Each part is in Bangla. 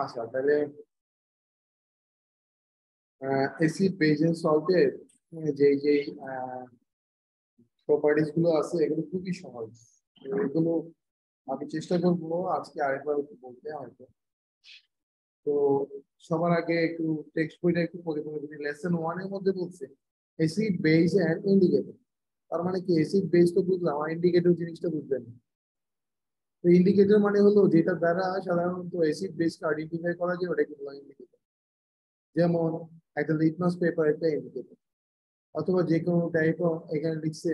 আচ্ছা তাহলে অ্যাসিড বেজ এন্ড সল্টের যে যে প্রপার্টিস গুলো আছে এগুলো খুবই সহজ। এগুলো আমি চেষ্টা করবো আজকে আরেকবার একটু বলতে হয়তো। তো সবার আগে একটু টেক্সট বইটা একটু পড়ে পড়ে বলি। লেসন ওয়ান এর মধ্যে বলছে অ্যাসিড বেজ এন্ড ইন্ডিকেটর। তার মানে কি অ্যাসিড বেজ তো বুঝলাম, আর ইন্ডিকেটর জিনিসটা বুঝবেন। তো ইন্ডিকেটর মানে হলো যেটা দ্বারা সাধারণত অ্যাসিড বেসকে আইডেন্টিফাই করা যায় ওটাকে বলা ইন্ডিকেটর। যেমন একটা লিটমাস পেপার একটা ইন্ডিকেটর, অথবা যে কোনো টাইপ অফ এখানে লিখছে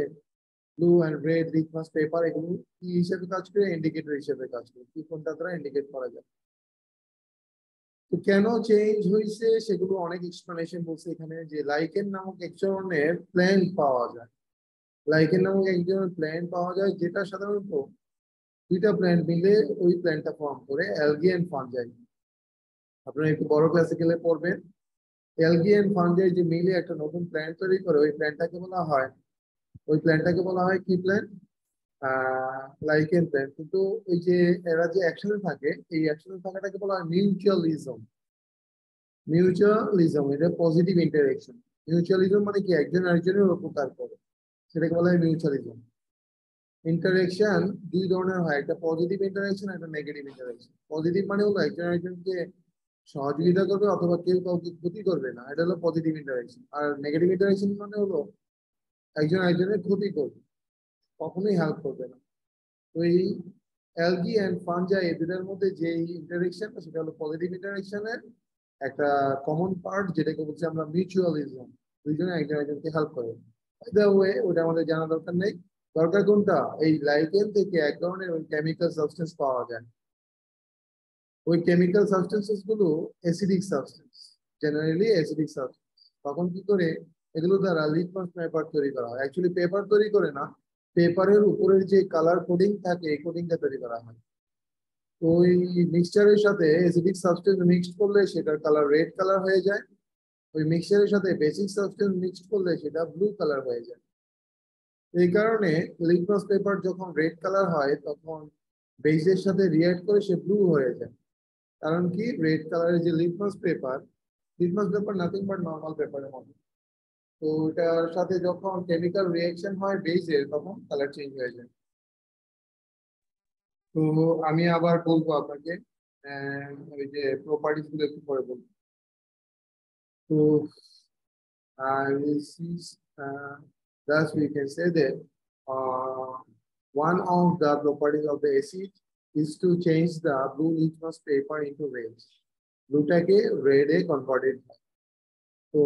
blue and red litmus paper, এগুলো কি হিসেবে কাজ করে? ইন্ডিকেটর হিসেবে কাজ করে। কি কোনটা দ্বারা ইন্ডিকেট করা যায়। তো কেন চেঞ্জ হয়েছে সেগুলো অনেক এক্সপ্লেনেশন বলছে এখানে। যে লাইকেন নামক এক ধরনের প্ল্যান্ট পাওয়া যায়, লাইকেন নামক এক ধরনের প্ল্যান্ট পাওয়া যায় যেটা সাধারণত দুইটা প্ল্যান্ট মিলে ওই প্ল্যান্টটা ফর্ম করে অ্যালগি এন্ড ফানজাই। আপনারা একটু বড় ক্লাসে গেলে পড়বেন অ্যালগি এন্ড ফানজাই যে মিলে একটা নতুন প্ল্যান্ট তৈরি করে ওই প্ল্যান্টটাকে বলা হয়, ওই প্ল্যান্টটাকে বলা হয় কি প্ল্যান্ট? Lichen plant. কিন্তু ওই যে এরা যে একসাথে থাকে এই একসাথে থাকাটাকে বলা হয় মিউচুয়ালিজম। মিউচুয়ালিজম এটা পজিটিভ ইন্টারেকশন। মিউচুয়ালিজম মানে কি একজন আরেকজনের উপকার করে, সেটাকে বলা হয় মিউচুয়ালিজম। ইন্টারেকশন দুই ধরনের হয়, একটা পজিটিভ ইন্টারেকশন একটা নেগেটিভ ইন্টারেকশন। পজিটিভ মানে হলো একজন আরেকজনকে সহযোগিতা করবে অথবা কেউ কাউকে ক্ষতি করবে না, এটা হলো পজিটিভ ইন্টারেকশন। আর নেগেটিভ ইন্টারেকশন মানে হলো একজন আরেকজনের ক্ষতি করবে, কখনোই হেল্প করবে না। তো এই অ্যালগি এন্ড ফানজাই এদের মধ্যে যে ইন্টারেকশন সেটা হলো পজিটিভ ইন্টারেকশনের একটা কমন পার্ট, যেটাকে বলছি আমরা মিউচুয়ালিজম। দুইজনে একজন একজনকে হেল্প করে। ওয়ে ওটা আমাদের জানা দরকার নেই। দরকার কোনটা? এই লাইকেন থেকে এক ধরনের ওই কেমিক্যাল সাবস্টেন্স পাওয়া যায়। ওই কেমিক্যাল সাবস্টেন্সেস গুলো acidic substance, generally acidic substance. তখন কি করে এগুলো দ্বারা লিটমাস পেপার তৈরি করা হয়। অ্যাকচুয়ালি পেপার তৈরি করে না, পেপারের উপরের যে কালার কোডিং থাকে এই কোডিংটা তৈরি করা হয়। ওই মিক্সচারের সাথে অ্যাসিডিক সাবস্টেন্স মিক্সড করলে সেটার কালার রেড কালার হয়ে যায়। ওই মিক্সচারের সাথে বেসিক সাবস্টেন্স মিক্সড করলে সেটা ব্লু কালার হয়ে যায়। এই কারণে লিটমাস পেপার যখন রেড কালার হয় তখন বেসের সাথে রিঅ্যাক্ট করে সে ব্লু হয়ে যায়। কারণ কি রেড কালারের যে litmus paper nothing but normal পেপারের মতো। তো এটার সাথে যখন কেমিক্যাল রিঅ্যাকশন হয় বেসের তখন কালার চেঞ্জ হয়ে যায়। তো আমি আবার বলবো আপনাকে ওই যে প্রপার্টিস গুলো একটু পরে বলবো। তো this is thus we can say that one of the properties of the acid is to change the blue litmus paper into red. ব্লুটাকে রেডে কনভার্টেড হয়। তো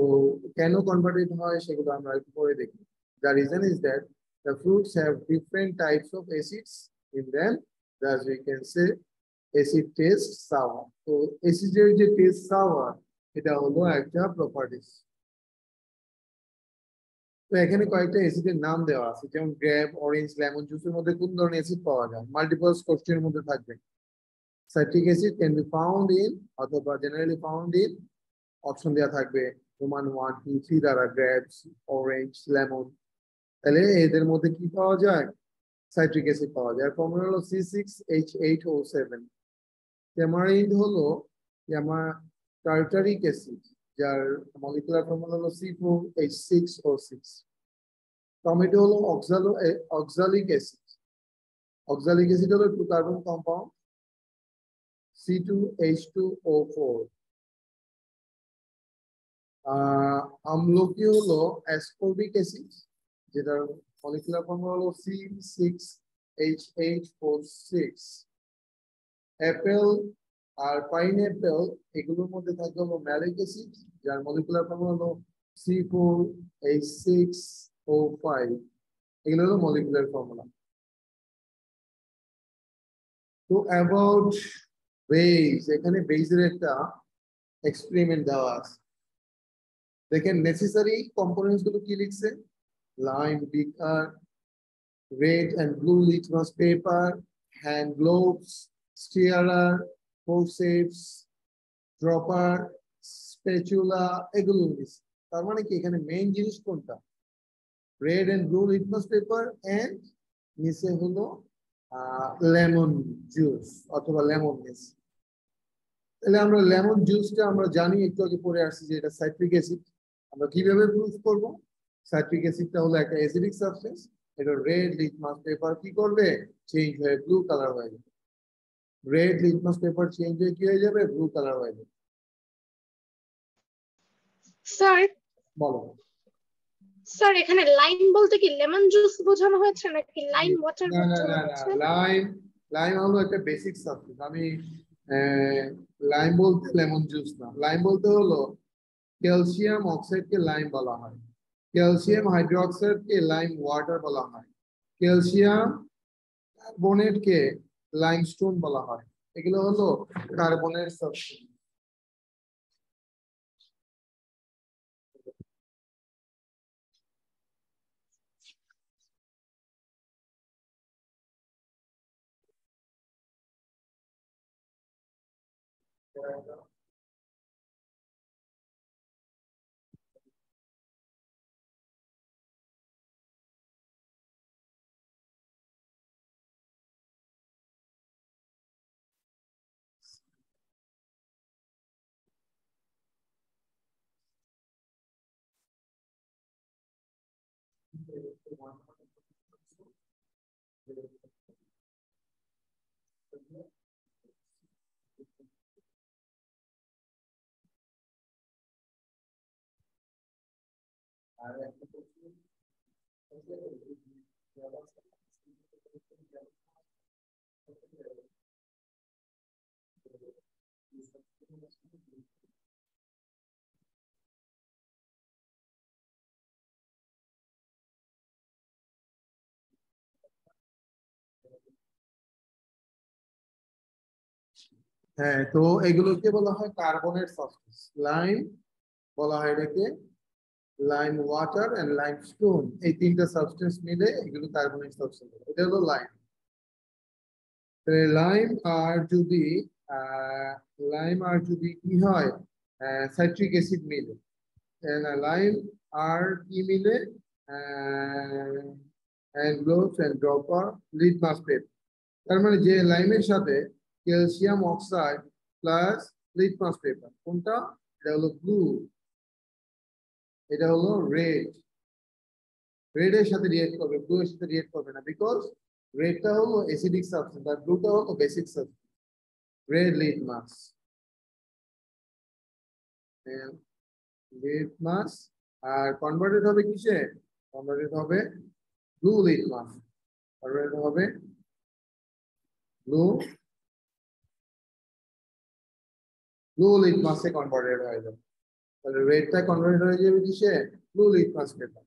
কেন কনভার্টেড হয় সেগুলো আমরা একটু পরে দেখি। The reason is that the fruits have different types of acids in them. Thus we can say acid taste sour. তো অ্যাসিডের যে টেস্ট সাওয়ার এটা হলো একটা প্রপার্টিস। তো এখানে কয়েকটা অ্যাসিডের নাম দেওয়া আছে, যেমন গ্রেপ, অরেঞ্জ, লেমন জুসের মধ্যে কোন ধরনের অ্যাসিড পাওয়া যায়? মাল্টিপল কোশ্চেনের মধ্যে থাকবে। Citric acid can be found in, অথবা জেনারেলি ফাউন্ড ইন, অপশন দেওয়া থাকবে রোমান 1, 2, 3 দ্বারা গ্রেপস, অরেঞ্জ, লেমন। তাহলে এদের মধ্যে কি পাওয়া যায়? সাইট্রিক অ্যাসিড পাওয়া যায়। ফর্মুলা হলো C6H8O7। ট্যামারিন্ড হলো টার্টারিক অ্যাসিড, যার মলিকুলার ফর্মুলা হলো C4H6O6। টমেটো হলো অক্সালিক অ্যাসিড। অক্সালিক অ্যাসিড হলো 2 কার্বন কম্পাউন্ড C2H2O4। আমলকি হলো অ্যাসকর্বিক অ্যাসিড, যেটার মলিকুলার ফর্মুলা হলো C6H8O6। অ্যাপেল আর পাইনঅ্যাপেল এগুলোর মধ্যে থাকে হলো ম্যালিক অ্যাসিড, যার মলিকুলার ফর্মুলা হলো C4H6O5। এগুলো হলো মলিকুলার ফর্মুলা। তো অ্যাবাউট বেস, এখানে বেসের একটা এক্সপেরিমেন্ট দেওয়া আছে। দেখেন নেসেসারি কম্পোনেন্টস গুলো কি লিখছে? Lime beaker, red and blue litmus paper, hand gloves, stirrer, forceps, dropper, spatula, এগুলো লিখছে। তার মানে কি এখানে মেইন জিনিস কোনটা? Red and blue litmus paper and নিচে হলো লেমন জুস অথবা লেমন মিস। তাহলে আমরা লেমন জুসটা আমরা জানি, একটু আগে পড়ে আসছি যে এটা সাইট্রিক অ্যাসিড। আমরা কিভাবে প্রুফ করব? সাইট্রিক অ্যাসিডটা হলো একটা অ্যাসিডিক সাবস্টেন্স, এটা রেড লিটমাস পেপার কি করবে, চেঞ্জ হয়ে ব্লু কালার হয়ে যাবে। রেড লিটমাস পেপার চেঞ্জ হয়ে কি হয়ে যাবে, ব্লু কালার হয়ে যাবে। স্যার বলো। স্যার এখানে লাইম বলতে কি লেমন জুস বোঝানো হয়েছে নাকি লাইম ওয়াটার না না বোঝানো না না, হয়েছে? লাইম, লাইম হলো একটা বেসিক সাবস্টেন্স। আমি লাইম বলতে লেমন জুস না, লাইম বলতে হলো ক্যালসিয়াম অক্সাইডকে লাইম বলা হয়, ক্যালসিয়াম হাইড্রোক্সাইডকে লাইম ওয়াটার বলা হয়, ক্যালসিয়াম কার্বনেটকে লাইমস্টোন বলা হয়। এগুলো হলো কার্বনের সাবস্টেন্স। হ্যাঁ, তো এগুলোকে বলা হয় কার্বনেট সাবস্টেন্স। লাইম বলা হয় এটাকে লাইম ওয়াটার এন্ড লাইমস্টোন, এই তিনটা সাবস্টেন্স মিলে এগুলো কার্বনেট সাবস্টেন্স। এটা হলো লাইম। লাইম আর যদি লাইম আর যদি কি হয়, সাইট্রিক অ্যাসিড মিলে, লাইম আর কি মিলে, gloves and dropper litmus paper. তার মানে যে লাইমের সাথে calcium oxide plus litmus paper, কোনটা? এটা হলো ব্লু, এটা হলো রেড। রেড এর সাথে রিয়েক্ট করবে, ব্লু এর সাথে রিয়েক্ট করবে না, বিকজ রেডটা হলো অ্যাসিডিক সাবস্টেন্স আর ব্লুটা হলো basic substance. Red litmus, litmus আর কনভার্টেড হবে কিসে? কনভার্টেড হবে ব্লু লিটমাস, কনভার্টেড হবে ব্লু, ব্লু লিটমাসে কনভার্টেড হয়ে যাবে। তাহলে রেডটা কনভার্টেড হয়ে যাবে কিসে? Blue litmus paper.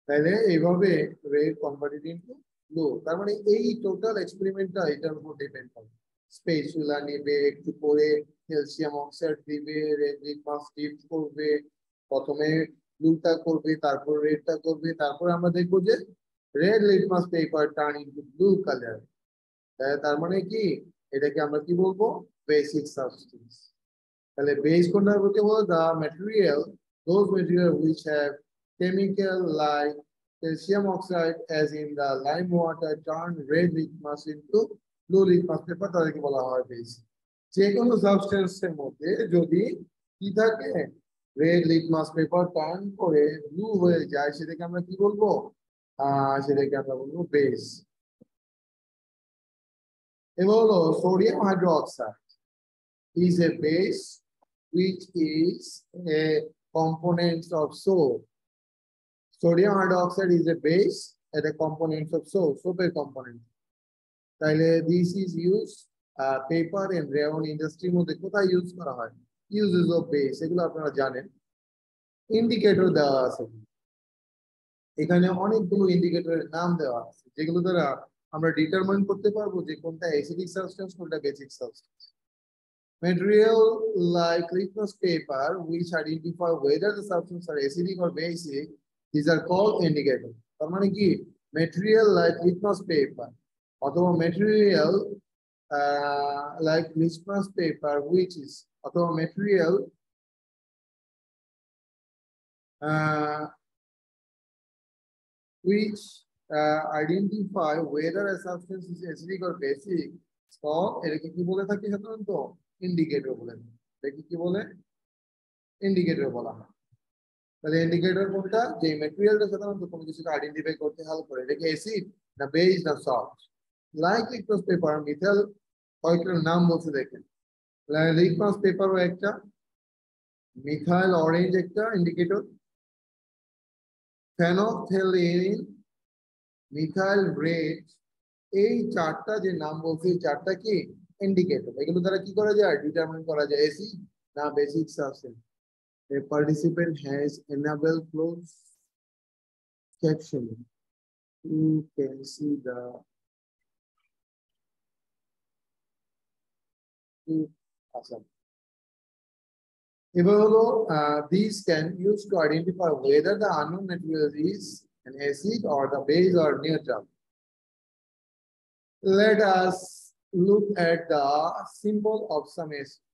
তাহলে এইভাবে রেড কনভার্টেড ইনটু ব্লু। তার মানে এই টোটাল এক্সপেরিমেন্টটা এটার উপর ডিপেন্ড করে। স্পেচুলা নেবে, একটু করে ক্যালসিয়াম অক্সাইড দিবে, রেড লিটমাস ডিপ করবে, প্রথমে ব্লুটা করবে, তারপর রেডটা করবে, তারপর আমরা দেখবো যে red litmus paper turn into blue colour. তার মানে কি, এটাকে আমরা কি বলবো? Basic substance. তাহলে বেস কোনটা বলতে বলো? দা material, those material which have chemical like calcium oxide as in the lime water turn red litmus into blue litmus paper, তাদেরকে বলা হয় বেস। যে কোনো সাবস্টেন্সের মধ্যে যদি কি থাকে, রেড লিটমাস পেপার টার্ন করে ব্লু হয়ে যায়, সেটাকে আমরা কি বলবো? সেটাকে আমরা বলবো বেস। এবার হলো sodium hydroxide is a base which is a component of soap. Sodium hydroxide is a base and a component of soap, soap a component. তাহলে this is used paper and rayon industry মধ্যে কোথায় ইউজ করা হয়? Uses of base, এগুলো আপনারা জানেন। ইন্ডিকেটর দেওয়া আছে, এখানে অনেকগুলো ইন্ডিকেটরের নাম দেওয়া আছে, যেগুলো দ্বারা আমরা ডিটারমাইন করতে পারবো যে কোনটা অ্যাসিডিক সাবস্টেন্স, কোনটা basic substance. Material like litmus paper which identify whether the substance are acidic or basic, these are called indicator. তার মানে কি, material like litmus paper অথবা material like litmus paper which is অথবা material which identify weather a substance is acidic or basic, তো এটাকে কি বলে থাকি সাধারণত ইন্ডিকেটর বলে। এটাকে কি বলে? ইন্ডিকেটর বলা হয়। তাহলে ইন্ডিকেটর কোনটা? যে ম্যাটেরিয়ালটা সাধারণত কোনো কিছুকে আইডেন্টিফাই করতে হেল্প করে। এটা কি অ্যাসিড না বেস না salt? Like litmus paper, methyl কয়েকটার নাম বলছে দেখেন। লিটমাস পেপারও একটা, মিথাইল অরেঞ্জ একটা ইন্ডিকেটর, ফেনথেলিন, মিথাইল রেড, এই চারটা যে নাম বলছি চারটা কি ইন্ডিকেটর। এগুলো দ্বারা কি করা যায়? ডিটারমাইন করা যায় অ্যাসিড না basic substance. A participant has enabled closed captioning. You can see the awesome. এবার হলো these can use to identify whether the unknown material is an acid or the base or neutral. Let us look at the symbol of some acids.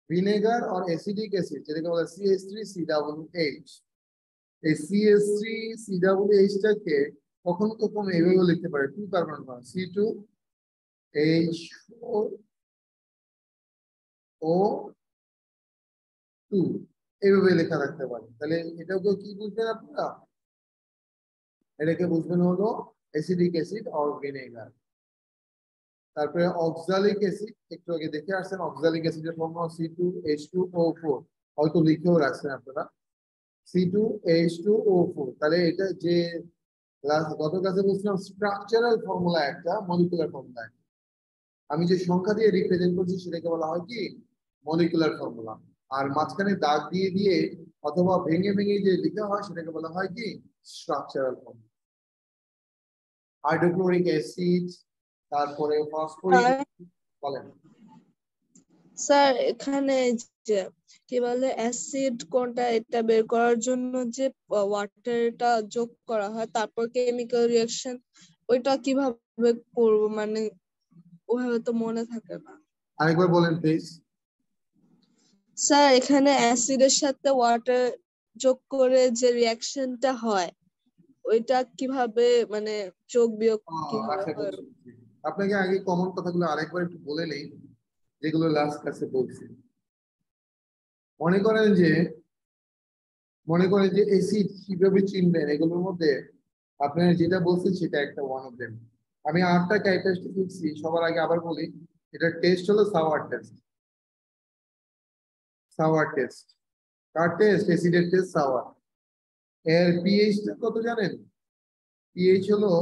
Vinegar or acidic acid, যেটাকে বলে CH3COOH। এই CH3COOH টাকে কখনো কখনো এভাবে লিখতে পারে 2 কার্বন বন্ড C2H4O2 এভাবে লেখা রাখতে পারে। তাহলে এটাকে কি বুঝবেন আপনারা? এটাকে বুঝবেন হলো অ্যাসিডিক অ্যাসিড অর ভিনেগার। তারপরে অক্সালিক অ্যাসিড, একটু আগে দেখে আসছেন অক্সালিক অ্যাসিডের ফর্মুলা C2H2O4, হয়তো লিখেও রাখছেন আপনারা C2H2O4। তাহলে এটা যে গত ক্লাসে বলছিলাম স্ট্রাকচারাল ফর্মুলা একটা, মলিকুলার ফর্মুলা একটা। আমি যে সংখ্যা দিয়ে রিপ্রেজেন্ট করছি সেটাকে বলা হয় কি মলিকুলার ফর্মুলা। আর মাঝখানে দাগ দিয়ে দিয়ে অথবা ভেঙে ভেঙে যে লেখা হয় সেটাকে বলা হয় কি স্ট্রাকচারাল ফর্মুলা। হাইড্রোক্লোরিক অ্যাসিড, তারপরে ফসফরিক, বলেন স্যার এখানে যে কি বলে অ্যাসিড কোনটা এটা বের করার জন্য যে ওয়াটারটা যোগ করা হয় তারপর কেমিক্যাল রিঅ্যাকশন, ওইটা কিভাবে করব? মানে ওভাবে তো মনে থাকে না। আরেকবার বলেন প্লিজ। স্যার এখানে অ্যাসিডের সাথে ওয়াটার যোগ করে যে রিঅ্যাকশনটা হয় ওইটা কিভাবে, মানে যোগ বিয়োগ কিভাবে আচ্ছা হয়? বুঝছি। আপনাকে আগে কমন কথাগুলো আরেকবার একটু বলে নেই যেগুলো লাস্ট ক্লাসে বলছি। মনে করেন যে অ্যাসিড কিভাবে চিনবেন, এগুলোর মধ্যে আপনার যেটা বলছেন সেটা একটা ওয়ান অফ দেম। আমি 8টা ক্যারেক্টারিস্টিক লিখছি, সবার আগে আবার বলি। এটা টেস্ট হলো সাওয়ার টেস্ট। সাওয়ার টেস্ট কার টেস্ট? অ্যাসিডের টেস্ট সাওয়ার। এর পিএইচটা কত জানেন? পিএইচ হলো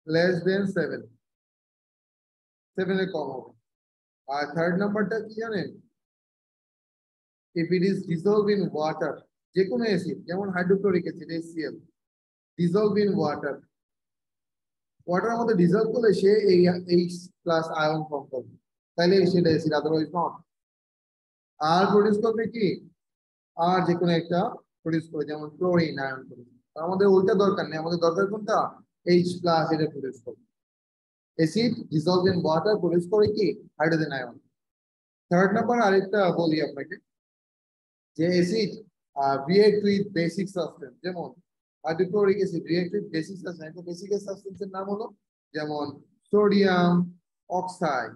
লেস দেন 7, 7 এর কম হবে। আর থার্ড নাম্বারটা কি জানেন? if it is dissolved in water, যে কোনো অ্যাসিড যেমন hydrochloric acid HCl dissolved in water, ওয়াটারের মধ্যে ডিজলভ করলে সে এই H+ আয়ন ফর্ম করবে, তাহলে সেটা অ্যাসিড, আদারওয়াইজ নট। আর প্রডিউস করবে কি? আর যে কোনো একটা প্রডিউস করে, যেমন ক্লোরিন আয়ন প্রডিউস। আমাদের ওইটা দরকার নেই, আমাদের দরকার কোনটা? H+ এটা প্রডিউস করবে। Acid dissolved in water produce করে কি? Hydrogen ion. থার্ড নাম্বার আরেকটা বলি আপনাকে, যে acid react with basic substance, যেমন hydrochloric acid react with basic substance. একটা বেসিক সাবস্টেন্সের নাম হলো যেমন sodium oxide,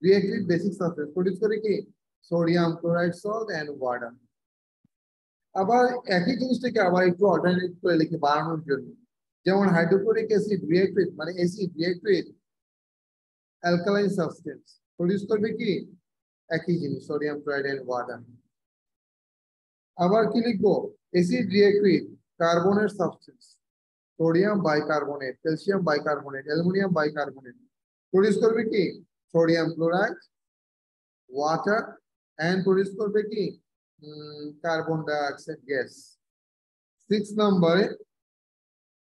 react with basic substance produce করে কি? Sodium chloride salt and water. আবার একই জিনিসটাকে আবার একটু অল্টারনেট করে লিখে বাড়ানোর জন্য, যেমন হাইড্রোক্লোরিক অ্যাসিড রিঅ্যাক্ট উইথ, মানে acid react with alkaline substance produce করবে কি? একই জিনিস, সোডিয়াম ক্লোরাইড এন্ড ওয়াটার। আবার কি লিখবো? অ্যাসিড রিঅ্যাক্ট উইথ কার্বনের substance, sodium bicarbonate, calcium bicarbonate, aluminium bicarbonate produce করবে কি? Sodium chloride, water, and produce করবে কি? Carbon dioxide gas. 6 নম্বরে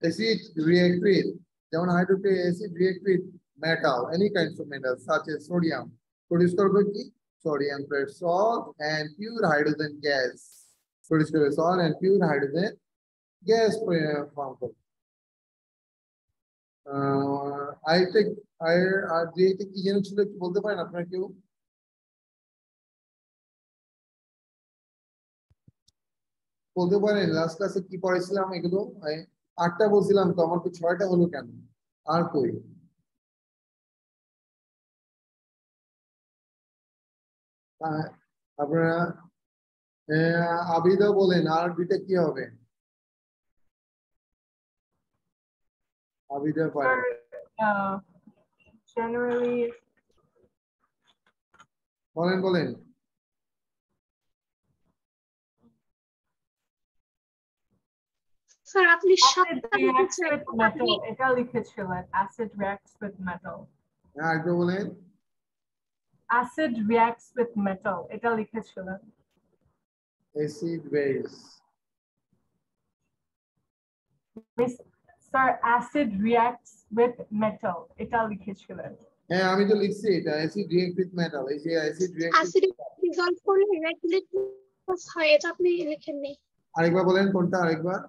অ্যাসিড রিঅ্যাক্ট উইথ, যেমন hydrochloric acid react with metal, any kinds of metal such as sodium produce করবে কি? sodium chloride salt and pure hydrogen gas প্রডিউস করবে salt and pure hydrogen gas form করবে। আরেকটা আর দুইটা কি যেন ছিল একটু বলতে পারেন আপনারা কেউ? বলতে পারেন লাস্ট ক্লাসে কি পড়াইছিলাম এগুলো? 8টা বলছিলাম তো, আমার তো 6টা হলো কেন? আর কই? আপনারা আবিদা বলেন আর 2টা কি হবে? আবিদা পারে। Generally, বলেন বলেন। স্যার আপনি acid 7টা reacts লিখেছেন, with metal. এটা লিখেছিলেন acid reacts with metal. হ্যাঁ আরেকটা বলেন। Acid reacts with metal. এটা লিখেছিলেন। Acid base. Sir, acid reacts with metal. এটা লিখেছিলেন। হ্যাঁ আমি তো লিখছি এটা, অ্যাসিড রিঅ্যাক্ট উইথ মেটাল। এই যে অ্যাসিড রিঅ্যাক্ট অ্যাসিড ডিসলভ করলে রেড লিটমাস হয়, এটা আপনি লিখেননি। আরেকবার বলেন কোনটা, আরেকবার।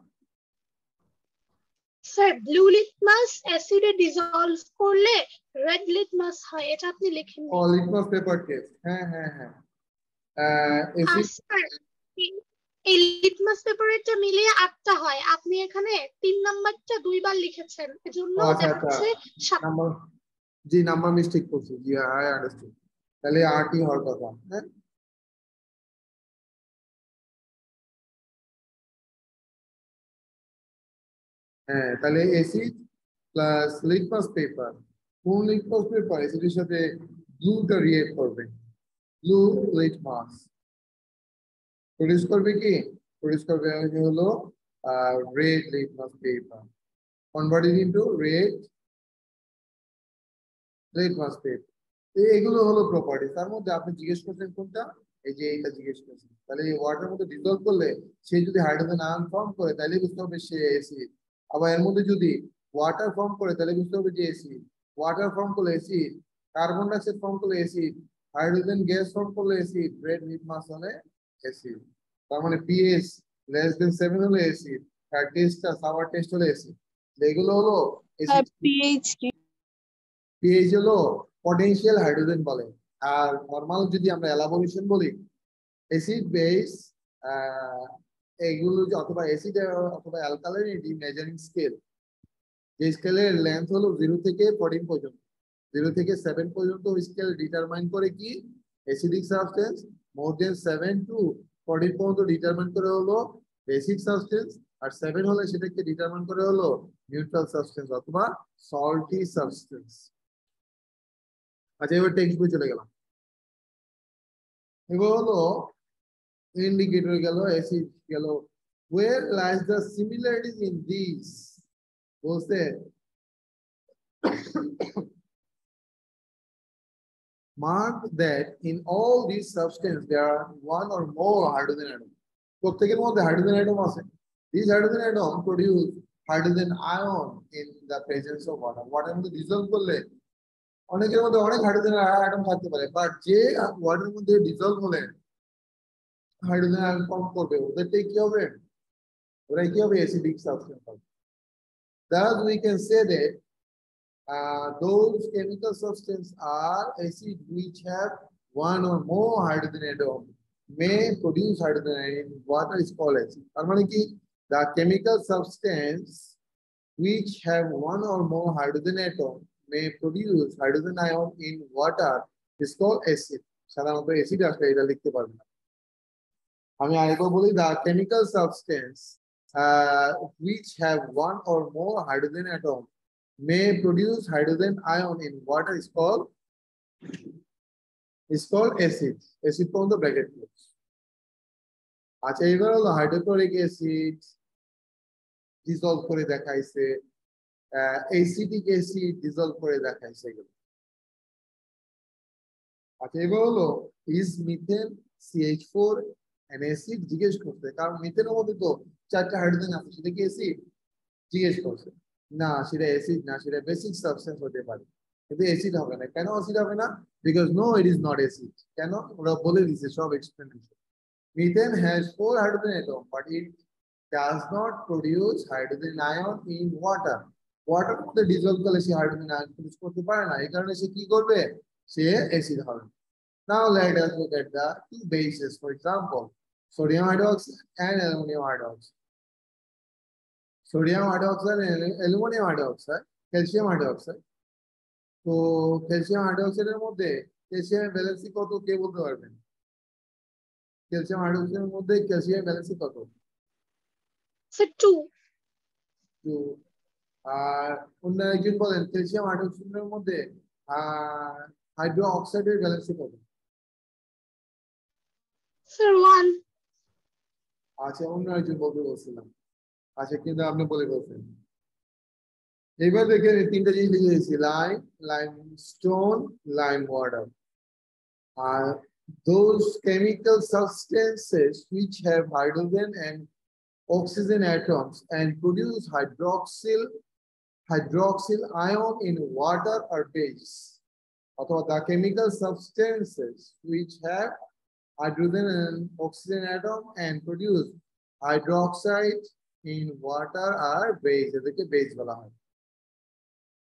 স্যার ব্লু লিটমাস অ্যাসিডে ডিসলভ করলে রেড লিটমাস হয়, এটা আপনি লিখেননি। ও লিটমাস পেপার টেস্ট, হ্যাঁ হ্যাঁ হ্যাঁ। অ্যাসিড স্যার এই লিটমাস পেপারেরটা মিলিয়ে 8টা হয়, আপনি এখানে 3 নাম্বারটা 2বার লিখেছেন, এজন্য আচ্ছা আচ্ছা দেখাচ্ছে 7। নাম্বার, জি নাম্বার মিস্টেক করছি, জি আই আন্ডারস্টুড। তাহলে 8ই হওয়ার কথা। হ্যাঁ হ্যাঁ তাহলে অ্যাসিড প্লাস লিটমাস পেপার। কোন লিটমাস পেপার অ্যাসিডের সাথে ব্লুটা রিঅ্যাক্ট করবে? ব্লু লিটমাস প্রডিউস করবে কি? প্রডিউস করবে হলো red litmus paper, converted into red litmus paper. এগুলো হলো প্রপার্টি। তার মধ্যে আপনি জিজ্ঞেস করছেন কোনটা, এই যে এটা জিজ্ঞেস করছেন। তাহলে এই ওয়াটার মধ্যে ডিসলভ করলে সে যদি হাইড্রোজেন আয়ন ফর্ম করে তাহলে বুঝতে হবে সে অ্যাসিড। আবার এর মধ্যে যদি ওয়াটার ফর্ম করে তাহলে বুঝতে হবে যে অ্যাসিড। ওয়াটার ফর্ম করলে অ্যাসিড, কার্বন ডাইঅক্সাইড ফর্ম করলে অ্যাসিড, হাইড্রোজেন গ্যাস ফর্ম করলে অ্যাসিড, রেড লিটমাস হলে অ্যাসিড। তার মানে পিএইচ <7 হলে অ্যাসিড, আর টেস্টটা সাওয়ার টেস্ট হলে অ্যাসিড। এগুলো হলো অ্যাসিড। পিএইচ কি? পিএইচ হলো পটেনশিয়াল হাইড্রোজেন বলে। আর নরমাল যদি আমরা এলাবোরেশন বলি, অ্যাসিড বেস এগুলো অথবা অ্যাসিড অথবা অ্যালকালাইনিটি মেজারিং স্কেল, যে স্কেলের লেন্থ হলো 0 থেকে 14 পর্যন্ত, 0 থেকে 7 পর্যন্ত স্কেল ডিটারমাইন করে কি অ্যাসিডিক সাবস্টেন্স, মোর দেন 7 টু 14 পর্যন্ত ডিটারমাইন করে হলো বেসিক সাবস্টেন্স, আর 7 হলে সেটাকে ডিটারমাইন করে হলো নিউট্রাল সাবস্টেন্স অথবা সল্টি সাবস্টেন্স। আচ্ছা এবার টেক্সট বই চলে গেলাম। এবার হলো ইন্ডিকেটর গেল, অ্যাসিড গেল। Where lies the similarities in these? বলছে mark that in all these substances there are one or more hydrogen atoms. প্রত্যেকের মধ্যে হাইড্রোজেন অ্যাটম আছে। These hydrogen atoms produce hydrogen ion in the presence of water. ওয়াটারের মধ্যে ডিসলভ করলে অনেকের মধ্যে অনেক হাইড্রোজেন অ্যাটম থাকতে পারে, বাট যে ওয়াটারের মধ্যে ডিসলভ হলে হাইড্রোজেন আয়ন ফর্ম করবে ওদেরটাই কি হবে? ওরাই কি হবে? অ্যাসিডিক সাবস্টেন্স হবে। Thus we can say that those chemical substances are acid which have one or more hydrogen atom may produce hydrogen ion in water is called acid. তার মানে কি, the chemical substance which have one or more hydrogen atom may produce hydrogen ion in water is called acid. সাধারণত অ্যাসিড আসলে এটা লিখতে পারবেন না। আমি আরেকবার বলি, the chemical substance which have one or more hydrogen atom may produce hydrogen ion in water is called acid. Acid from the bracket close. আচ্ছা এবার হলো হাইড্রোক্লোরিক অ্যাসিড ডিসলভ করে দেখাইছে, অ্যাসিডিক অ্যাসিড ডিসলভ করে দেখাইছে এগুলো। আচ্ছা এবার হলো is methane CH4 an acid জিজ্ঞেস করছে, কারণ মিথেনের মধ্যে তো 4টা হাইড্রোজেন আছে, সেটা কি অ্যাসিড জিজ্ঞেস করছে। না সেটা অ্যাসিড না, সেটা বেসিক সাবস্টেন্স হতে পারে, কিন্তু অ্যাসিড হবে না। কেন অ্যাসিড হবে না? Because no it is not acid. কেন? ওরা বলে দিয়েছে সব explanation. Methane has 4 hydrogen atom but it does not produce hydrogen ion in water. Water মধ্যে ডিসলভ করলে সে হাইড্রোজেন আয়ন প্রডিউস করতে পারে না, এই কারণে সে কি করবে? সে অ্যাসিড হবে। Now let us look at the two bases. For example, sodium hydroxide and aluminum hydroxide. Sodium hydroxide, aluminium hydroxide, calcium hydroxide. তো ক্যালসিয়াম হাইড্রোক্সাইডের মধ্যে ক্যালসিয়াম ভ্যালেন্সি কত কে বলতে পারবেন? ক্যালসিয়াম হাইড্রোক্সাইডের মধ্যে ক্যালসিয়াম ভ্যালেন্সি কত? স্যার 2। তো আর অন্য একজন বলেন ক্যালসিয়াম হাইড্রোক্সাইডের মধ্যে হাইড্রো অক্সাইডের ভ্যালেন্সি কত? স্যার 1। আচ্ছা, অন্য একজন বলতে বলছিলাম। আচ্ছা, কিন্তু আপনি বলে বলছেন। এবার দেখেন এই তিনটা জিনিস লিখে দিয়েছি, লাইমস্টোন, লাইম ওয়াটার। আর those chemical substances which have hydrogen and oxygen atoms and produce hydroxyl ion in water or base. Or the chemical substances which have hydrogen and oxygen atom and produce hydroxide in water or base. এদেরকে বেস বলা হয়।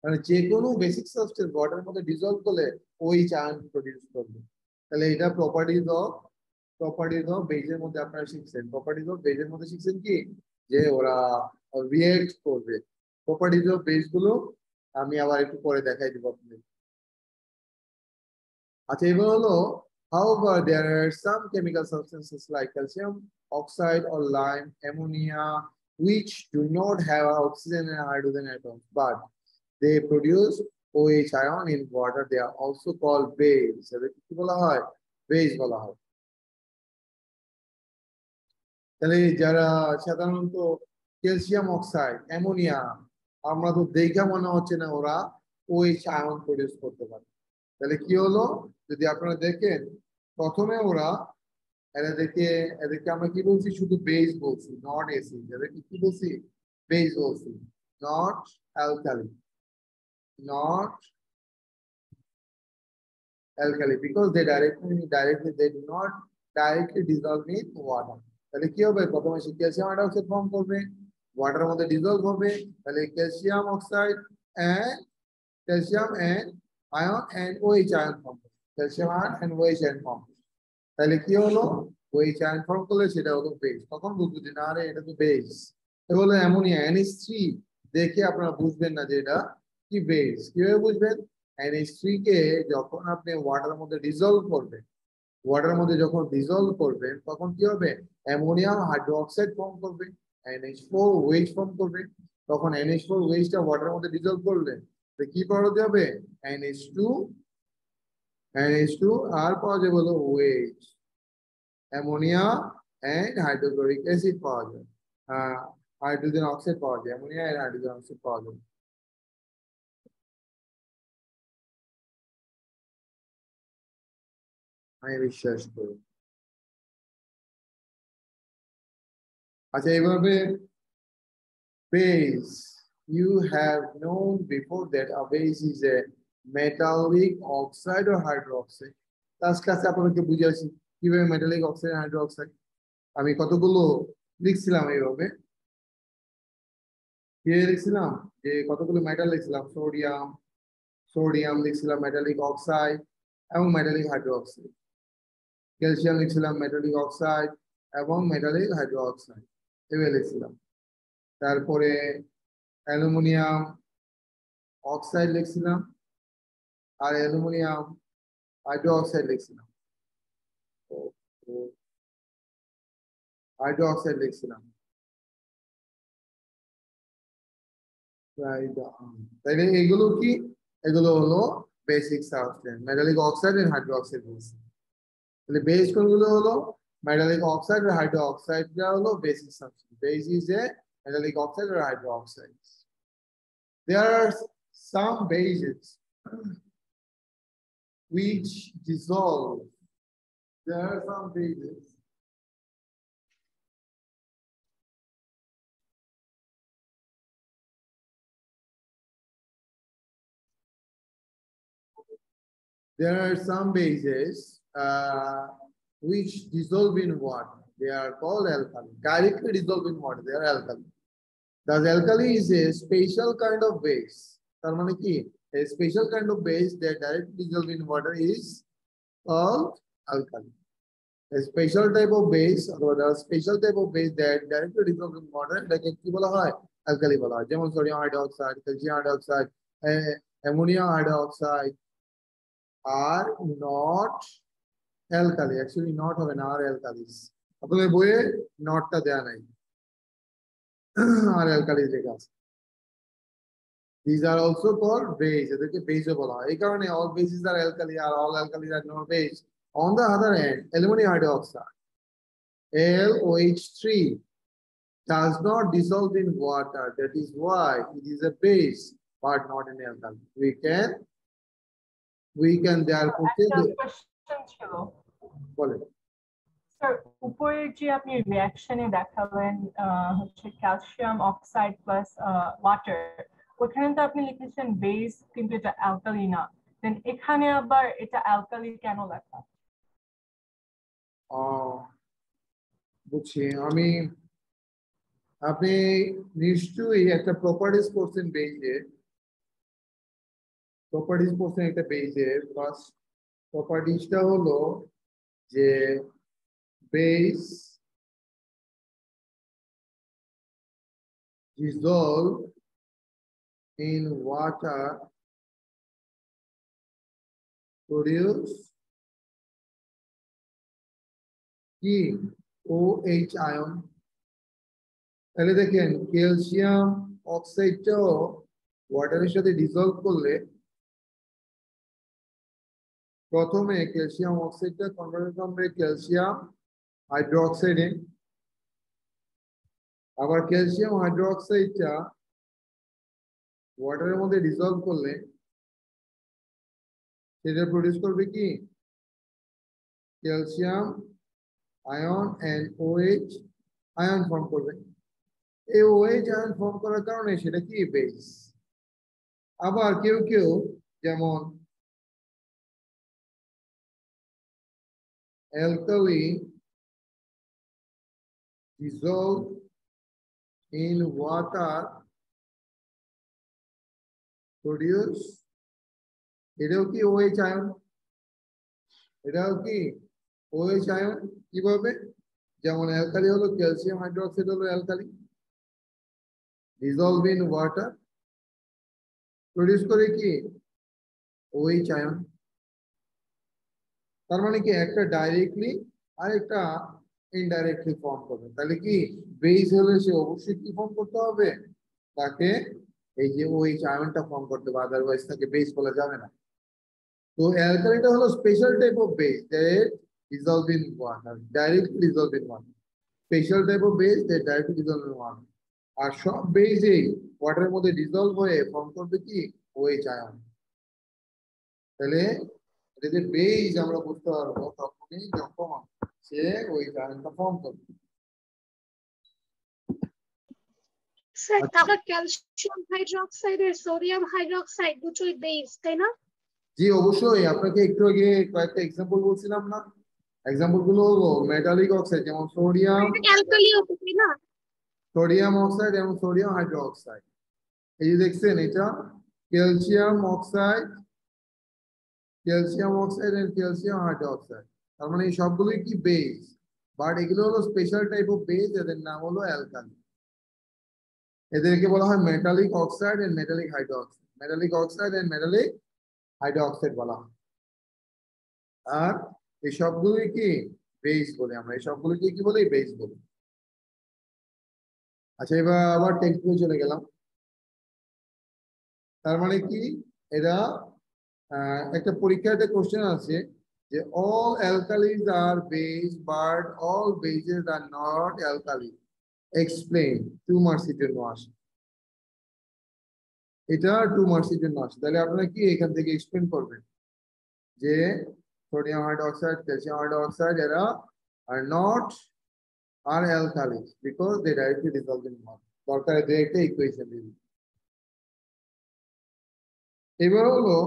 মানে যে কোনো বেসিক সাবস্টেন্স ওয়াটারের মধ্যে ডিসলভ করলে ওই আয়ন প্রডিউস করবে। তাহলে এটা প্রপার্টিজ অফ বেজের মধ্যে আপনারা শিখছেন। প্রপার্টিজ অফ বেজের মধ্যে শিখছেন কি, যে ওরা রিঅ্যাক্ট করবে। প্রপার্টিজ অফ বেজ গুলো আমি আবার একটু পরে দেখাই দিব আপনাদের। আচ্ছা, এবার হলো however there are some chemical substances like calcium oxide or lime ammonia which do not have oxygen and hydrogen atoms but they produce OH ion in water. They are also called base. এদেরকে কি বলা হয়? বেস বলা হয়। তাহলে যারা সাধারণত ক্যালসিয়াম অক্সাইড, অ্যামোনিয়া, আমরা তো দেখে মনে হচ্ছে না ওরা OH আয়ন প্রডিউস করতে পারে। তাহলে কি হলো, যদি আপনারা দেখেন প্রথমে ওরা এদেরকে আমরা কি বলছি, শুধু বেস বলছি, নট অ্যাসিড। এদেরকে কি বলছি? বেস বলছি, not alkali, not alkali, because they do not directly dissolve in water. তাহলে কি হবে, প্রথমে সে ক্যালসিয়াম হাইড্রোক্সাইড ফর্ম করবে, ওয়াটারের মধ্যে ডিসলভ হবে, তাহলে calcium oxide and calcium and ion and OH ion form করবে, calcium ion and OH ion form করবে। তাহলে কি হলো, OH আয়ন ফর্ম করলে সেটা হলো বেস। তখন বুঝবো যে না রে, এটা তো বেস। এটা হলো অ্যামোনিয়া, NH3 দেখে আপনারা বুঝবেন না যে এটা কি বেস। কিভাবে বুঝবেন? NH3 কে যখন আপনি ওয়াটারের মধ্যে ডিসলভ করবেন, ওয়াটারের মধ্যে যখন ডিসলভ করবেন তখন কি হবে, অ্যামোনিয়াম হাইড্রোক্সাইড ফর্ম করবে, NH4 ওয়েজ ফর্ম করবে। তখন NH4 ওয়েজটা ওয়াটারের মধ্যে ডিসলভ করলে কি পাওয়া যাবে? NH2 আর পাওয়া যাবে হলো ways, ammonia and hydrochloric acid পাওয়া যায়, হাইড্রোজেন অক্সাইড পাওয়া যায়, অ্যামোনিয়া এন্ড হাইড্রোজেন অক্সাইড পাওয়া যায়। আমি বিশ্বাস করি। আচ্ছা, এইভাবে base, you have known before that a base is a metallic oxide or hydroxide. তার কাছে আপনাদেরকে বুঝিয়েছি কিভাবে মেটালিক অক্সাইড হাইড্রোক্সাইড। আমি কতগুলো লিখছিলাম এইভাবে, লিখছিলাম যে কতগুলো মেটাল লিখছিলাম, সোডিয়াম লিখছিলাম, মেটালিক অক্সাইড এবং মেটালিক হাইড্রোক্সাইড। ক্যালসিয়াম লিখছিলাম, মেটালিক অক্সাইড এবং মেটালিক হাইড্রোক্সাইড এভাবে লিখছিলাম। তারপরে অ্যালুমিনিয়াম অক্সাইড লিখছিলাম আর অ্যালুমিনিয়াম হাইড্রোক্সাইড লিখছিলাম, হাইড্রোক্সাইড লিখছিলাম। তাইলে এগুলো কি? এগুলো হলো basic substance, metallic oxide and hydroxide বলছি। তাহলে বেস কোনগুলো হলো? মেটালিক অক্সাইড আর হাইড্রোক্সাইডটা হলো basic substance. Base is a metallic oxide or hydroxides. There are some bases which dissolve. There are some bases which dissolve in water. They are called alkali. Directly dissolve in water, they are alkali. Thus, alkali is a special kind of base. A special kind of base that directly dissolve in water is called alkali. A special type of base, or a special type of base that directly dissolve in water, like কি বলা হয়? অ্যালকালি বলা হয়, যেমন sodium hydroxide, calcium hydroxide, ammonium hydroxide are not alkali, actually not হবে না, আর অ্যালকালিস। আপনাদের বইয়ে নটটা দেয়া নাই, আর অ্যালকালিস লেখা আছে। These are also called base, এদেরকে বেসও বলা হয়। এই কারণে all bases are alkali or all alkalis are not base. On the other hand, aluminum hydroxide, LOH3, does not dissolve in water. That is why it is a base, but not an alkali. We can therefore say একটা কোশ্চেন ছিল বলেন। স্যার, উপরে যে আপনি রিঅ্যাকশনে দেখালেন হচ্ছে ক্যালসিয়াম অক্সাইড প্লাস ওয়াটার, ওখানে তো আপনি লিখেছেন বেস কিন্তু এটা অ্যালকালি না, দেন এখানে আবার এটা অ্যালকালি কেন লেখা? বুঝছি আমি। আপনি নিশ্চয়ই একটা প্রপার্টিজ করছেন বেজে, প্রপার্টিজ করছেন একটা বেজে। ফার্স্ট প্রপার্টিজটা হলো যে base dissolve in water produce কি OH আয়ন। তাহলে দেখেন ক্যালসিয়াম অক্সাইডটাও ওয়াটারের সাথে ডিসলভ করলে প্রথমে ক্যালসিয়াম অক্সাইডটা কনভার্ট হবে ক্যালসিয়াম হাইড্রোক্সাইডে, আবার ক্যালসিয়াম হাইড্রোক্সাইডটা ওয়াটারের মধ্যে ডিসলভ করলে সেটা প্রডিউস করবে কি calcium ion and OH ion form করবে। এই OH আয়ন ফর্ম করার কারণে সেটা কি বেস। আবার কেউ কেউ যেমন alkali dissolve in water produce, এটাও কি OH আয়ন, এটাও কি OH আয়ন। কিভাবে? যেমন অ্যালকালি হলো ক্যালসিয়াম হাইড্রোক্সাইড হলো alkali, dissolve in water produce করে কি OH আয়ন। তার মানে কি একটা ডাইরেক্টলি আর একটা ইনডাইরেক্টলি ফর্ম করবে। তাহলে কি বেস হলে সে অবশ্যই কি ফর্ম করতে হবে, তাকে এই যে OH আয়নটা ফর্ম করতে হবে, আদারওয়াইজ তাকে বেস বলা যাবে না। তো অ্যালকালিটা হলো special type of base that dissolve in water, directly dissolve in water, special type of base that directly dissolve in water। আর সব বেসই ওয়াটারের মধ্যে ডিসলভ হয়ে ফর্ম করবে কি OH আয়ন। তাহলে এটা যে বেস আমরা বুঝতে পারবো তখনই যখন সে OH আয়নটা ফর্ম করবে। স্যার তাহলে ক্যালসিয়াম হাইড্রোক্সাইড আর সোডিয়াম হাইড্রোক্সাইড দুটোই বেস, তাই না? জি অবশ্যই, আপনাকে একটু আগে কয়েকটা এক্সাম্পল বলছিলাম না, এক্সাম্পল গুলো হলো মেটালিক অক্সাইড যেমন সোডিয়াম, অ্যালকালিও তো, তাই না? সোডিয়াম অক্সাইড এবং সোডিয়াম হাইড্রোক্সাইড। এই যে দেখছেন এটা calcium oxide, calcium oxide and calcium hydroxide. তার মানে এই সবগুলোই কি বেস, বাট এগুলো হলো স্পেশাল টাইপ অফ বেস, এদের নাম হলো অ্যালকালি। এদেরকে বলা হয় metallic oxide and metallic hydroxide, metallic oxide and metallic hydroxide বলা হয়। আর এই সবগুলোই কি বেস বলে, আমরা এই সবগুলোকে কি বলি বেস বলি। আচ্ছা এবার আবার টেক্সট বই চলে গেলাম। তার মানে কি এরা একটা পরীক্ষাতে কোশ্চেন আছে যে all alkalis are base but all bases are not alkali, explain। 2 মার্কসের জন্য আসে এটা, 2 মার্কসের জন্য আসে। তাহলে আপনারা কি এখান থেকে এক্সপ্লেন করবেন যে সোডিয়াম হাইড্রোক্সাইড, ক্যালসিয়াম হাইড্রোক্সাইড এরা are not are alkalis because they directly dissolve in water। দরকার এদের একটা ইকুয়েশন দিন। এবার হলো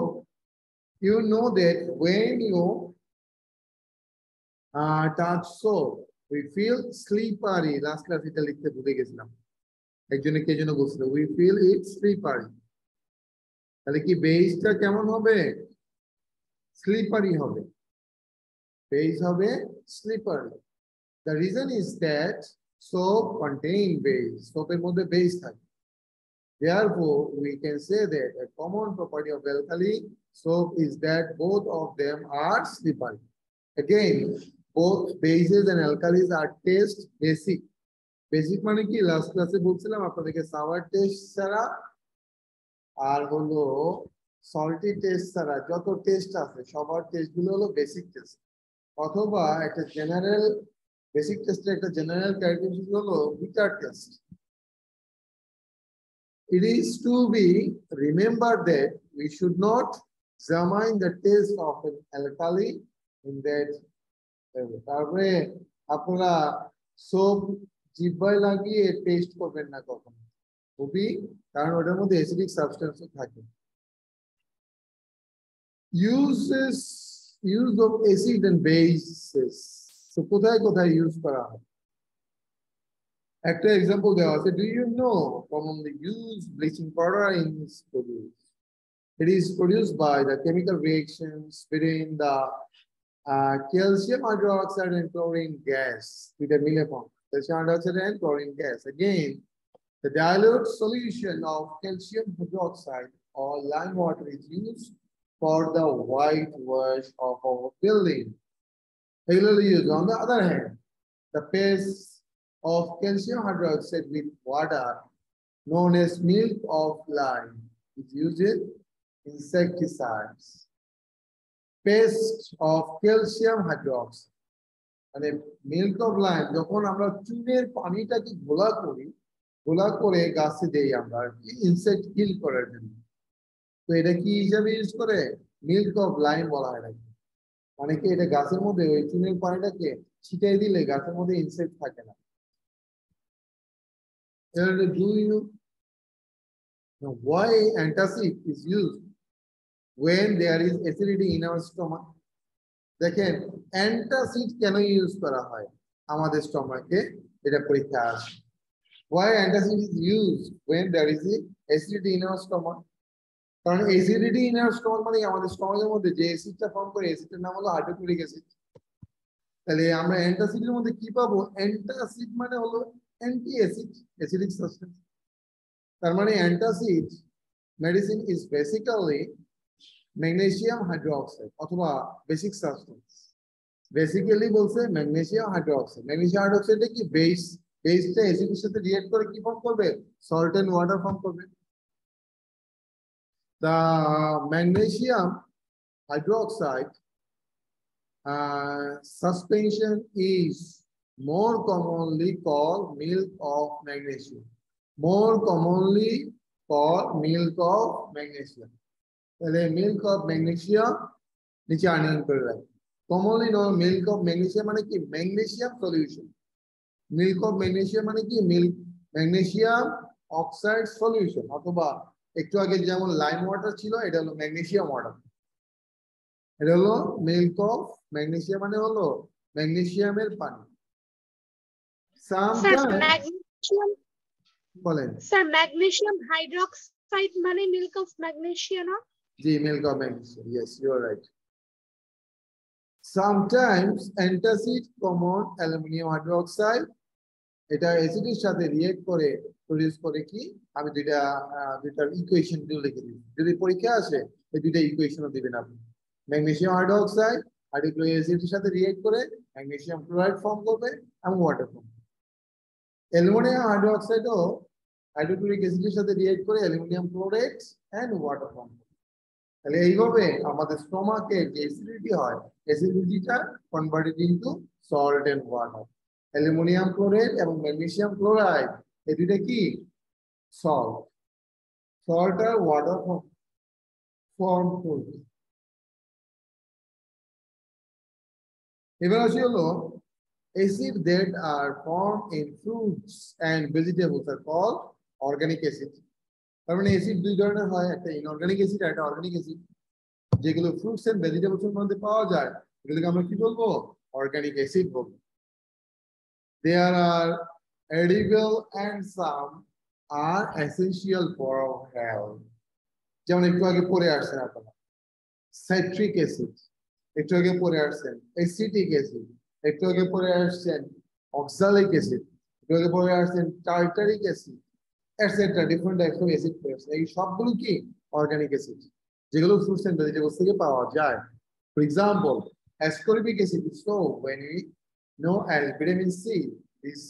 you know that when you touch soap we feel slippery। Last class এটা লিখতে ভুলে গেছিলাম, একজনে কে যেন বলছিল we feel it slippery। তাহলে কি বেসটা কেমন হবে? স্লিপারি হবে, বেস হবে slippery. The reason is that soap contain base, সোপের মধ্যে বেস থাকে। Therefore, we can say that a common property of alkali soap is that both of them are slippery. Again, both bases and alkalis are test basic. Basic মানে কি লাস্ট ক্লাসে বলছিলাম আপনাদেরকে সাওয়ার টেস্ট ছাড়া আর হলো সল্টি টেস্ট ছাড়া যত টেস্ট আছে সবার টেস্ট গুলো হলো বেসিক টেস্ট অথবা একটা জেনারেল বেসিক টেস্টের একটা জেনারেল ক্যারেক্টারিস্টিক হলো bitter test It is to be remembered that we should not examine the taste of an alkali in that তারপরে আপনারা সোপ জিহ্বায় লাগিয়ে টেস্ট করবেন না কখনো খুবই কারণ ওটার মধ্যে অ্যাসিডিক সাবস্টেন্স থাকে use of acid and bases so কোথায় কোথায় ইউজ করা হয় একটা এক্সাম্পল দেওয়া আছে do you know commonly used bleaching powder is produced it is produced by the chemical reactions between the calcium hydroxide and chlorine gas with a Millefong calcium hydroxide and chlorine gas again the dilute solution of calcium hydroxide or lime water is used for the whitewash of our building regularly used on the other hand the paste of calcium hydroxide with water known as milk of lime is used in insecticides. Paste of calcium hydroxide and milk of lime যখন আমরা চুনের পানিটাকে ঘোলা করে গাছে দেই আমরা ইনসেক্ট কিল করার জন্য তো এটা কি হিসাবে ইউজ করে মিল্ক অফ লাইম বলা হয় নাকি মানে কি এটা গাছের মধ্যে ওই চুনের পানিটাকে ছিটিয়ে দিলে গাছের মধ্যে ইনসেক্ট থাকে না Do you know why antacid is used when there is acidity in our stomach? দেখেন antacid কেন ইউজ করা হয় আমাদের স্টমাকে এটা পরীক্ষা আসে why antacid is used when there is acidity in our stomach কারণ acidity in our stomach মানে আমাদের স্টমাকের মধ্যে যে অ্যাসিডটা ফর্ম করে অ্যাসিডের নাম হলো হাইড্রোক্লোরিক অ্যাসিড তাহলে আমরা অ্যান্টাসিডের মধ্যে কি পাবো অ্যান্টাসিড মানে হলো অ্যান্টি অ্যাসিড অ্যাসিডিক সাবস্টেন্স তার মানে antacid medicine is basically magnesium hydroxide অথবা বেসিক সাবস্টেন্স বেসিক্যালি বলছে ম্যাগনেসিয়াম হাইড্রোক্সাইড কি বেসটা অ্যাসিডের সাথে রিঅ্যাক্ট করে কি ফর্ম করবে সল্ট এন্ড ওয়াটার ফর্ম করবে the magnesium hydroxide suspension is more commonly called milk of magnesium. More commonly called milk of magnesium. Milk of magnesium, niche anin kore rakho. Commonly known milk of magnesium mane ki magnesium solution. Milk of magnesium mane ki milk magnesium oxide solution. অথবা একটু আগে যেমন লাইম ওয়াটার ছিল এটা হলো ম্যাগনেসিয়াম ওয়াটার এটা হলো মিল্ক অফ ম্যাগনেসিয়াম মানে হলো ম্যাগনেসিয়ামের পানি বলেন স্যার ম্যাগনেসিয়াম হাইড্রোক্সাইড মানে মিল্ক অফ ম্যাগনেসিয়া না জি milk of magnesium yes you are right sometimes antacid common aluminum hydroxide এটা অ্যাসিডের সাথে রিঅ্যাক্ট করে প্রডিউস করে কি আমি দুইটার ইকুয়েশন দিয়ে লিখে দিই যদি পরীক্ষা আসে এই দুইটা ইকুয়েশনও দিবেন আপনি ম্যাগনেসিয়াম হাইড্রোক্সাইড হাইড্রোক্লোরিক অ্যাসিডের সাথে রিঅ্যাক্ট করে ম্যাগনেসিয়াম ক্লোরাইড ফর্ম করবে এবং ওয়াটার ফর্ম অ্যালুমিনিয়াম হাইড্রোক্সাইডও হাইড্রোক্লোরিক অ্যাসিডের সাথে রিঅ্যাক্ট করে aluminium chloride and water form করবে তাহলে এইভাবে আমাদের স্টোমাকে যে অ্যাসিডিটি হয় অ্যাসিডিটিটা converted into salt and water aluminium chloride এবং ম্যাগনেসিয়াম ক্লোরাইড এই দুইটা কি সল্ট আর ওয়াটার ফর্ম করবে এবার আসি হলো acid that are form in fruits and vegetables are called organic acid তার মানে অ্যাসিড দুই ধরনের হয় একটা ইনঅর্গানিক অ্যাসিড আর একটা অর্গানিক অ্যাসিড যেগুলো ফ্রুটস এন্ড ভেজিটেবলস এর মধ্যে পাওয়া যায় এগুলোকে আমরা কি বলবো অর্গানিক অ্যাসিড বলবো There are edible and some are essential for our health. যেমন একটু আগে পড়ে আসছেন আপনারা সাইট্রিক অ্যাসিড একটু আগে পড়ে আসছেন অ্যাসিটিক অ্যাসিড একটু আগে পড়ে আসছেন অক্সালিক অ্যাসিড একটু আগে পড়ে আসছেন tartaric acid etcetera different types of acid face. এই সবগুলো কি অর্গানিক অ্যাসিড, যেগুলো ফ্রুটস এন্ড ভেজিটেবলস থেকে পাওয়া যায়। For example, ascorbic acid. So when we know as vitamin C, this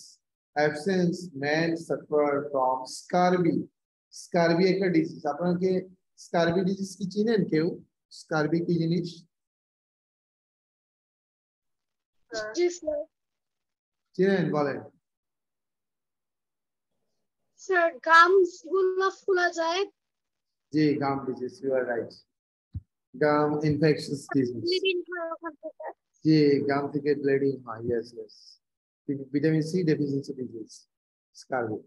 absence men suffer from scurvy. Scurvy একটা ডিজিজ। আপনারা কি স্কারবি ডিজিজ কি চিনেন কেউ? স্কারবি কি জিনিস? জি স্যার। চিনেন, বলেন। স্যার গামস গুলো ফুলা যায়। জি, gum disease, you are right. Gum infectious disease. Bleeding হয় ওখান থেকে। জি, গাম থেকে ব্লিডিং হয়। Yes yes, vitamin C deficiency disease, scurvy.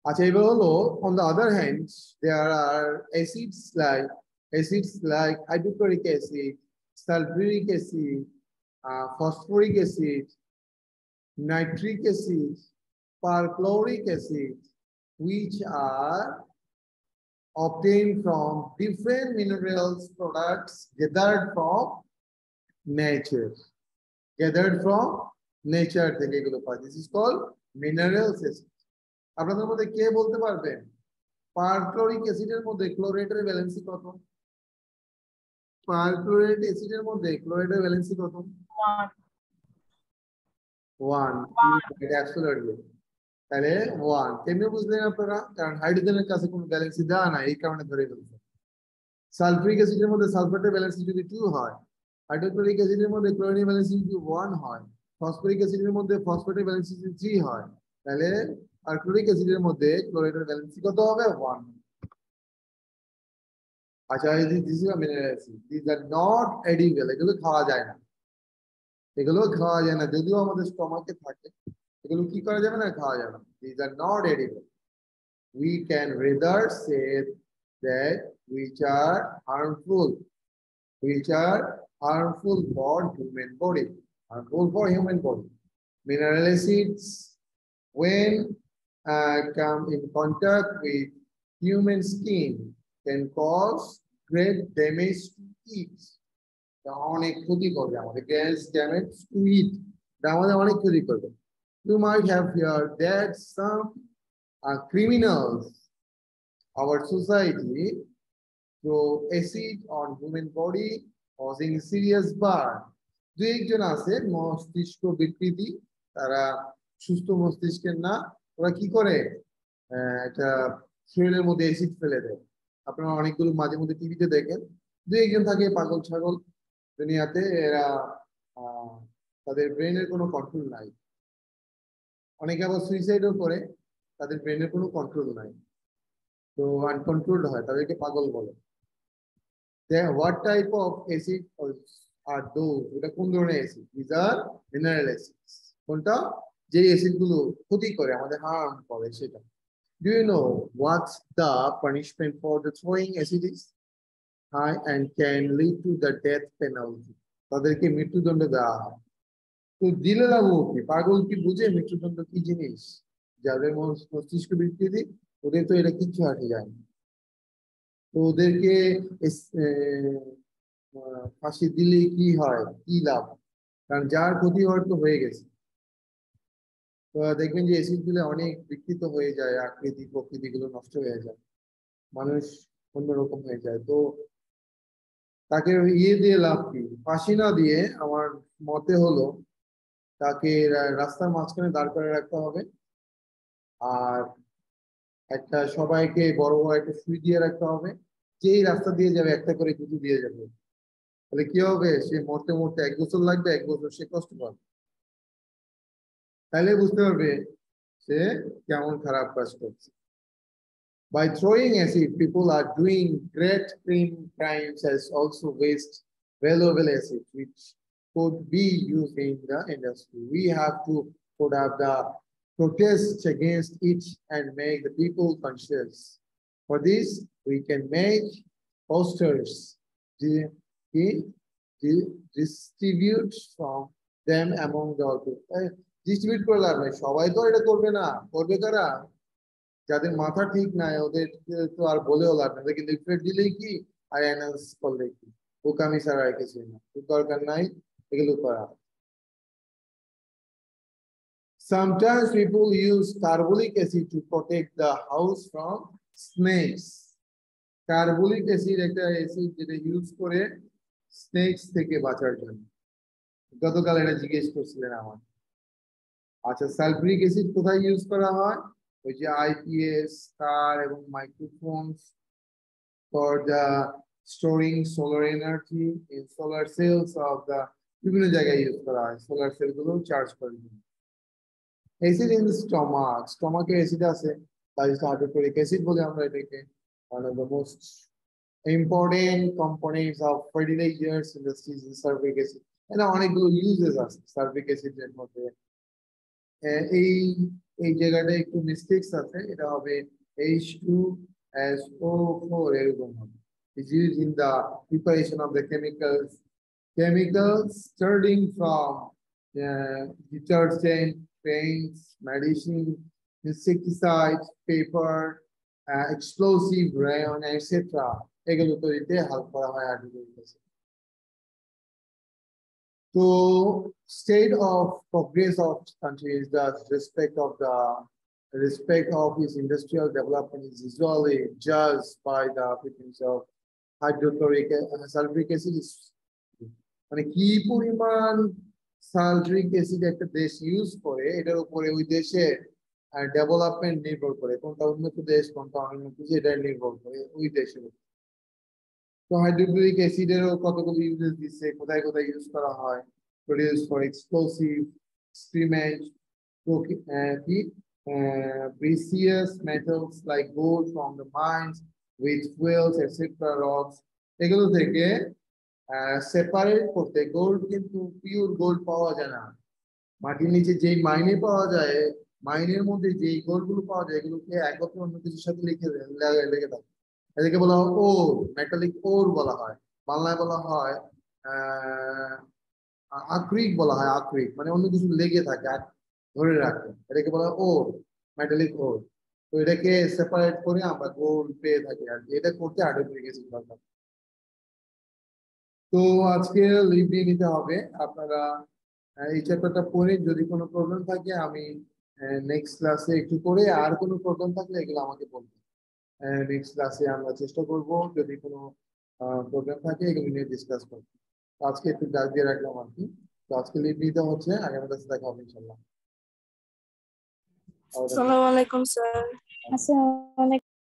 আচ্ছা, এবার হলো on the other hand there are acids like hydrochloric acid, sulfuric acid, phosphoric acid, nitric acid, perchloric acid, which are obtained from different minerals products gathered from nature. থেকে এগুলো পাই। This is called minerals acid. আপনাদের মধ্যে কে বলতে পারবেন পারক্লোরিক অ্যাসিডের মধ্যে ক্লোরাইডের ভ্যালেন্সি কত? পারক্লোরেট অ্যাসিডের মধ্যে ক্লোরাইডের ভ্যালেন্সি কত? 1। অ্যাবসলিউটলি। তাহলে 1 কেমনে বুঝলেন আপনারা? কারণ হাইড্রোজেনের কাছে কোনো ভ্যালেন্সি দেওয়া নাই, এই কারণে ধরে ফেলছেন। সালফিউরিক অ্যাসিডের মধ্যে সালফারেটের ভ্যালেন্সি যদি 2 হয়, হাইড্রোক্লোরিক অ্যাসিডের মধ্যে ক্লোরিনের ভ্যালেন্সি যদি 1 হয়, ফসফরিক অ্যাসিডের মধ্যে ফসফেটের ভ্যালেন্সি যদি 3 হয়, তাহলে পারক্লোরিক অ্যাসিডের মধ্যে ক্লোরাইডের ভ্যালেন্সি কত হবে? 1। আচ্ছা, this is a mineral acid, this are not edible. এগুলো খাওয়া যায় না, যদিও আমাদের স্টমাকে থাকে, এগুলো কি করা যাবে না? খাওয়া যাবে না। This are not edible. We can rather say that which are harmful for human body. Mineral acids, when come in contact with human skin, can cause great damage to it. অনেক ক্ষতি করবে আমাদের, গ্যাস ড্যামেজ টু ইট, আমাদের অনেক ক্ষতি করবে। You might have heard that some criminals, our society, throw acid on human body causing serious burn. দুই একজন আছে মস্তিষ্ক বিকৃতি, তারা সুস্থ মস্তিষ্কের না, ওরা কি করে একটা শরীরের মধ্যে অ্যাসিড ফেলে দেয়। আপনারা অনেকগুলো মাঝে মধ্যে টিভিতে দেখেন, দুই একজন থাকে পাগল ছাগল দুনিয়াতে, এরা তাদের ব্রেনের কোনো কন্ট্রোল নাই। অনেকে আবার সুইসাইডও করে, তাদের ব্রেনের কোনো কন্ট্রোল নাই, তো আনকন্ট্রোলড হয়, তাদেরকে পাগল বলে। What type of acid are those? এটা কোন ধরনের acid? This are mineral acids. কোনটা? যে অ্যাসিড গুলো ক্ষতি করে, আমাদের হার্ম করে, সেটা। Do you know what's the punishment for the throwing acid is? High and can lead to the death penalty. তাদেরকে মৃত্যুদণ্ড দেওয়া হয়। তো দিলে লাগবো কি? পাগল কি বুঝে মৃত্যুদণ্ড কি জিনিস? যাদের মস্তিষ্ক বিকৃতি, ওদের তো এটা কিচ্ছু হাঁটে যায় না। তো ওদেরকে ফাঁসি দিলে কি হয়, কি লাভ? কারণ যার ক্ষতি হওয়ার তো হয়ে গেছে। তো দেখবেন যে অ্যাসিড দিলে অনেক বিকৃত হয়ে যায়, আকৃতি প্রকৃতি গুলো নষ্ট হয়ে যায়, মানুষ অন্যরকম হয়ে যায়। তো তাকে দিয়ে লাভ কি? ফাঁসি না দিয়ে আমার মতে হলো তাকে রাস্তার মাঝখানে দাঁড় করে রাখতে হবে, আর একটা সবাইকে বড় বড় একটা সুই দিয়ে রাখতে হবে, যেই রাস্তা দিয়ে যাবে একটা করে গুঁতো দিয়ে যাবে। তাহলে কি হবে? সে মরতে মরতে 1 বছর লাগবে, 1 বছর সে কষ্ট পাবে। তাহলে বুঝতে পারবে সে কেমন খারাপ কাজ করছে। By throwing acid, people are doing great crimes as also waste valuable acid, which could be used in the industry. We have to put up the protest against it and make the people conscious. For this, we can make posters, distribute from them among the people. Distribute করে লাভ নাই, সবাই তো এটা করবে না। করবে কারা? যাদের মাথা ঠিক নাই, ওদের তো আর বলেও লাভ নাই, কিন্তু লিফলেট দিলেই কি আর অ্যানাউন্স করলে কি, বোকামি ছাড়া আর কিছুই না। দরকার নাই এগুলো করা। Sometimes people use carbolic acid to protect the house from snakes. Carbolic acid একটা অ্যাসিড যেটা ইউজ করে স্নেকস থেকে বাঁচার জন্য। গতকাল এটা জিজ্ঞেস করছিলেন আমার। আচ্ছা, সালফিউরিক অ্যাসিড কোথায় ইউজ করা হয়? ওই যে আইপিএস, কার এবং মাইক্রোফোনস for the storing solar energy in solar cells of the বিভিন্ন জায়গায় ইউজ করা হয় সোলার সেল গুলো চার্জ করার জন্য। অ্যাসিড ইন স্টমাক, স্টমাকে অ্যাসিড আছে, তাই হাইড্রোক্লোরিক অ্যাসিড বলে আমরা এটাকে। one of the most important components of fertilizers industries is sulphuric acid. এটা অনেকগুলো ইউজেস আছে সালফিউরিক অ্যাসিডের মধ্যে। এই এই জায়গাটা একটু মিস্টেকস আছে, এটা হবে H2SO4 এরকম হবে। Is used in the preparation of the chemicals starting from detergent, paints, medicine, insecticides, paper, explosive, rayon, etc. এগুলো তৈরিতে হেল্প করা হয় hydrochloric acid. So, state of progress of country is the respect of its industrial development is usually judged by the presence of hydrochloric sulfuric acid. মানে কি পরিমাণ সালফিউরিক অ্যাসিড একটা দেশ ইউজ করে এটার উপরে ওই দেশের ডেভেলপমেন্ট নির্ভর করে, কোনটা উন্নত দেশ কোনটা অনুন্নত দেশ এটা নির্ভর করে ওই দেশের উপর। তো হাইড্রোক্লোরিক অ্যাসিডেরও কতগুলো ইউজেস দিচ্ছে, কোথায় কোথায় ইউজ করা হয়। Produced for explosive, experiment, precious metals like gold from the mines, with fuels, etc. rocks. এগুলো থেকে সেপারেট করতে, গোল্ড কিন্তু পিওর গোল্ড পাওয়া যায় না। মাটির নিচে যেই মাইনে পাওয়া যায়, মাইনের মধ্যে যেই গোল্ড গুলো পাওয়া যায় এগুলোকে একত্র অন্য কিছুর সাথে লেগে থাকে। এটাকে বলা হয় ওর, মেটালিক ওর বলা হয়। বাংলায় বলা হয় আকরিক বলা হয়। আকরিক মানে অন্য কিছু লেগে থাকে, ধরে রাখে, এটাকে বলা হয় ওর, মেটালিক ওর। তো এটাকে সেপারেট করে আমরা গোল্ড পেয়ে থাকি আর কি। এটা করতে হাইড্রোক্লোরিক অ্যাসিড দরকার। তো আজকে লিভ দিয়ে নিতে হবে। আপনারা এই চ্যাপ্টারটা পড়ে যদি কোনো প্রবলেম থাকে আমি নেক্সট ক্লাসে একটু করে, আর কোনো প্রবলেম থাকলে এগুলো আমাকে বলবেন। নেক্সট ক্লাসে আমরা চেষ্টা করব যদি কোনো প্রবলেম থাকে এগুলো নিয়ে ডিসকাস করবো। আজকে একটু ডাক দিয়ে রাখলাম আর কি। তো আজকে লিভ নিতে হচ্ছে, আগামী ক্লাসে দেখা হবে ইনশাআল্লাহ। আসসালামু আলাইকুম স্যার। আসসালামু আলাইকুম।